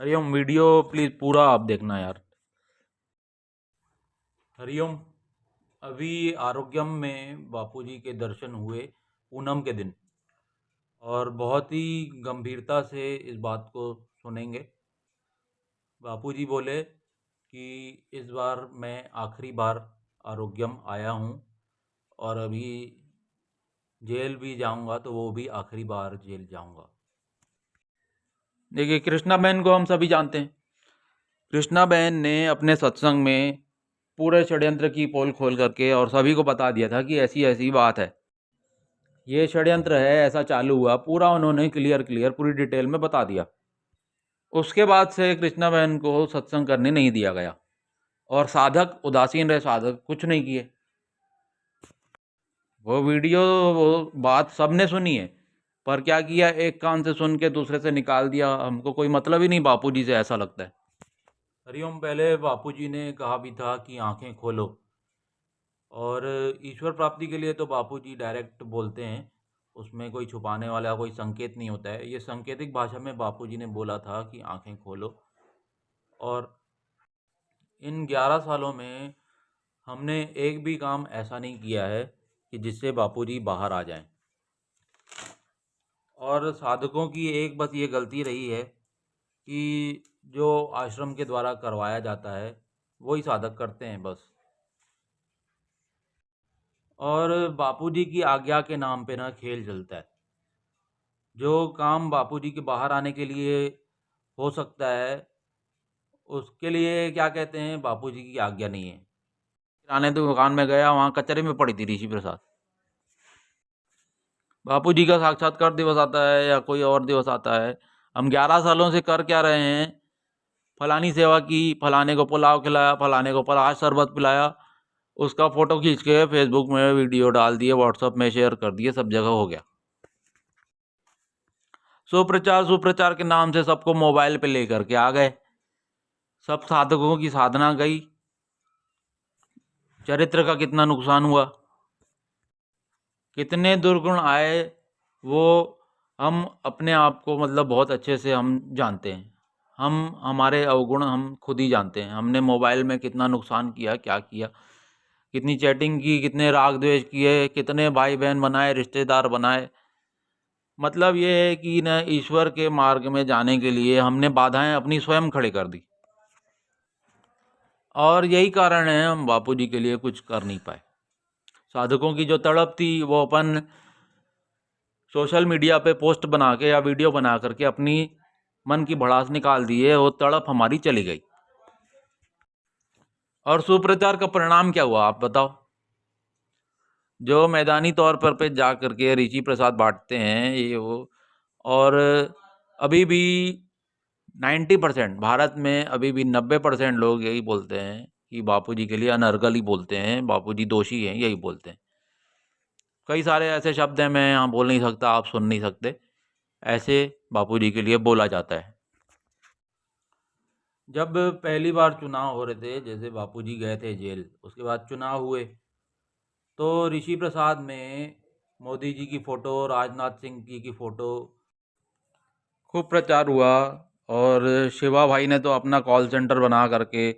Hariom, video please पूरा आप देखना यार। हरिओम। अभी आरोग्यम में बापूजी के दर्शन हुए पूनम के दिन, और बहुत ही गंभीरता से इस बात को सुनेंगे। बापूजी बोले कि इस बार मैं आखिरी बार आरोग्यम आया हूँ, और अभी जेल भी जाऊंगा तो वो भी आखिरी बार जेल जाऊंगा। देखिए, कृष्णा बहन को हम सभी जानते हैं। कृष्णा बहन ने अपने सत्संग में पूरे षड्यंत्र की पोल खोल करके और सभी को बता दिया था कि ऐसी ऐसी बात है, ये षड्यंत्र है, ऐसा चालू हुआ, पूरा उन्होंने क्लियर पूरी डिटेल में बता दिया। उसके बाद से कृष्णा बहन को सत्संग करने नहीं दिया गया, और साधक उदासीन रहे, साधक कुछ नहीं किए। वो वीडियो, वो बात सबने सुनी है, पर क्या किया, एक कान से सुन के दूसरे से निकाल दिया। हमको कोई मतलब ही नहीं बापूजी से, ऐसा लगता है। हरिओम, पहले बापूजी ने कहा भी था कि आंखें खोलो, और ईश्वर प्राप्ति के लिए तो बापूजी डायरेक्ट बोलते हैं, उसमें कोई छुपाने वाला कोई संकेत नहीं होता है। ये सांकेतिक भाषा में बापूजी ने बोला था कि आंखें खोलो। और इन 11 सालों में हमने एक भी काम ऐसा नहीं किया है कि जिससे बापूजी बाहर आ जाएं। और साधकों की एक बस ये गलती रही है कि जो आश्रम के द्वारा करवाया जाता है वही साधक करते हैं बस। और बापूजी की आज्ञा के नाम पे ना खेल चलता है। जो काम बापूजी के बाहर आने के लिए हो सकता है, उसके लिए क्या कहते हैं, बापूजी की आज्ञा नहीं है। किराने दुकान में गया, वहाँ कचरे में पड़ी थी ऋषि प्रसाद। बापूजी का साक्षात्कार दिवस आता है या कोई और दिवस आता है, हम 11 सालों से कर क्या रहे हैं? फलानी सेवा की, फलाने को पुलाव खिलाया, फलाने को पलाश शरबत पिलाया, उसका फोटो खींच के फेसबुक में वीडियो डाल दिए, व्हाट्सएप में शेयर कर दिए, सब जगह हो गया। सुप्रचार के नाम से सबको मोबाइल पे लेकर के आ गए। सब साधकों की साधना गई, चरित्र का कितना नुकसान हुआ, कितने दुर्गुण आए, वो हम अपने आप को मतलब बहुत अच्छे से हम जानते हैं। हम हमारे अवगुण हम खुद ही जानते हैं। हमने मोबाइल में कितना नुकसान किया, क्या किया, कितनी चैटिंग की, कितने राग द्वेष किए, कितने भाई बहन बनाए, रिश्तेदार बनाए। मतलब ये है कि न ईश्वर के मार्ग में जाने के लिए हमने बाधाएं अपनी स्वयं खड़ी कर दी, और यही कारण है हम बापूजी के लिए कुछ कर नहीं पाए। साधकों की जो तड़प थी वो अपन सोशल मीडिया पे पोस्ट बना के या वीडियो बना करके अपनी मन की भड़ास निकाल दिए, वो तड़प हमारी चली गई। और सुप्रचार का परिणाम क्या हुआ आप बताओ? जो मैदानी तौर पर जा करके ऋषि प्रसाद बांटते हैं ये वो, और अभी भी 90% भारत में, अभी भी 90% लोग यही बोलते हैं कि बापूजी के लिए अनर्गल ही बोलते हैं, बापूजी दोषी हैं, यही बोलते हैं। कई सारे ऐसे शब्द हैं, मैं यहाँ बोल नहीं सकता, आप सुन नहीं सकते, ऐसे बापूजी के लिए बोला जाता है। जब पहली बार चुनाव हो रहे थे, जैसे बापूजी गए थे जेल, उसके बाद चुनाव हुए, तो ऋषि प्रसाद में मोदी जी की फ़ोटो, राजनाथ सिंह जी की फ़ोटो, खूब प्रचार हुआ। और शिवा भाई ने तो अपना कॉल सेंटर बना करके,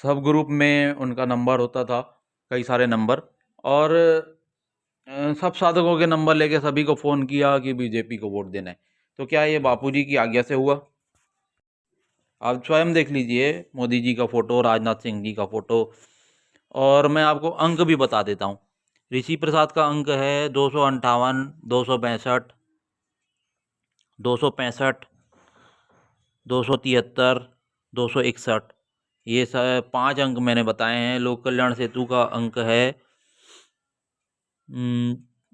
सब ग्रुप में उनका नंबर होता था, कई सारे नंबर, और सब साधकों के नंबर लेके सभी को फ़ोन किया कि बीजेपी को वोट देना है। तो क्या ये बापूजी की आज्ञा से हुआ? आप स्वयं देख लीजिए, मोदी जी का फ़ोटो, राजनाथ सिंह जी का फ़ोटो। और मैं आपको अंक भी बता देता हूँ। ऋषि प्रसाद का अंक है 258, 262, 265, 273, 261। ये सब 5 अंक मैंने बताए हैं। लोक कल्याण सेतु का अंक है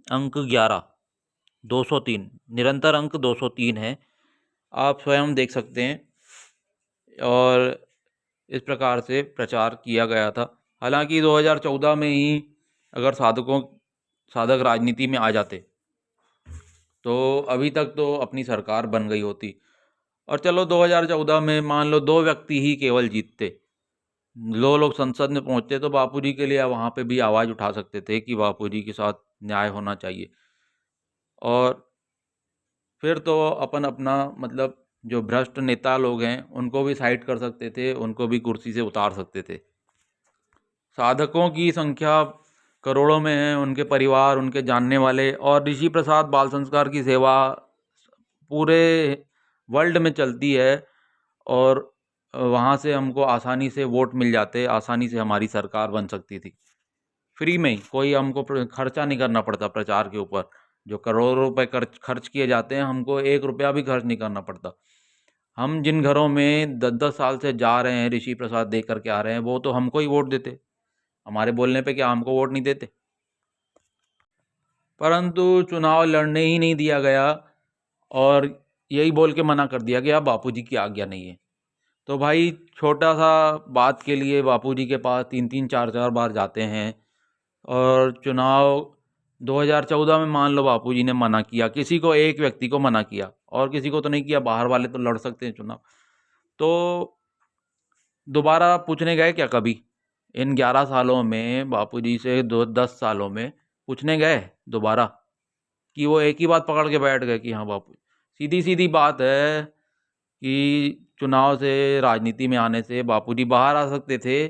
अंक 11, 203, निरंतर अंक 203 है। आप स्वयं देख सकते हैं। और इस प्रकार से प्रचार किया गया था। हालांकि 2014 में ही अगर साधक राजनीति में आ जाते तो अभी तक तो अपनी सरकार बन गई होती। और चलो 2014 में मान लो 2 व्यक्ति ही केवल जीतते, 2 लोग संसद में पहुंचते, तो बापूजी के लिए वहाँ पे भी आवाज़ उठा सकते थे कि बापूजी के साथ न्याय होना चाहिए। और फिर तो अपन अपना मतलब जो भ्रष्ट नेता लोग हैं उनको भी साइड कर सकते थे, उनको भी कुर्सी से उतार सकते थे। साधकों की संख्या करोड़ों में है, उनके परिवार, उनके जानने वाले, और ऋषि प्रसाद बाल संस्कार की सेवा पूरे वर्ल्ड में चलती है। और वहाँ से हमको आसानी से वोट मिल जाते, आसानी से हमारी सरकार बन सकती थी, फ्री में ही, कोई हमको खर्चा नहीं करना पड़ता प्रचार के ऊपर। जो करोड़ों रुपए खर्च किए जाते हैं, हमको 1 रुपया भी खर्च नहीं करना पड़ता। हम जिन घरों में 10-10 साल से जा रहे हैं, ऋषि प्रसाद दे करके आ रहे हैं, वो तो हमको ही वोट देते, हमारे बोलने पे क्या हमको वोट नहीं देते। परंतु चुनाव लड़ने ही नहीं दिया गया, और यही बोल के मना कर दिया गया बापूजी की आज्ञा नहीं है। तो भाई छोटा सा बात के लिए बापूजी के पास 3-3 4-4 बार जाते हैं। और चुनाव 2014 में मान लो बापूजी ने मना किया, किसी को, एक व्यक्ति को मना किया, और किसी को तो नहीं किया, बाहर वाले तो लड़ सकते हैं चुनाव। तो दोबारा पूछने गए क्या कभी? इन 11 सालों में बापूजी से 10 सालों में पूछने गए दोबारा? कि वो एक ही बात पकड़ के बैठ गए कि हाँ बापू? सीधी सीधी बात है कि चुनाव से, राजनीति में आने से बापूजी बाहर आ सकते थे,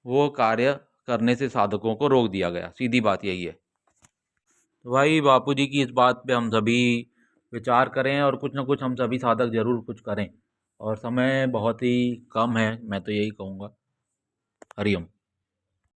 वो कार्य करने से साधकों को रोक दिया गया। सीधी बात यही है। तो भाई बापूजी की इस बात पे हम सभी विचार करें, और कुछ ना कुछ हम सभी साधक ज़रूर कुछ करें। और समय बहुत ही कम है, मैं तो यही कहूँगा। हरिओम।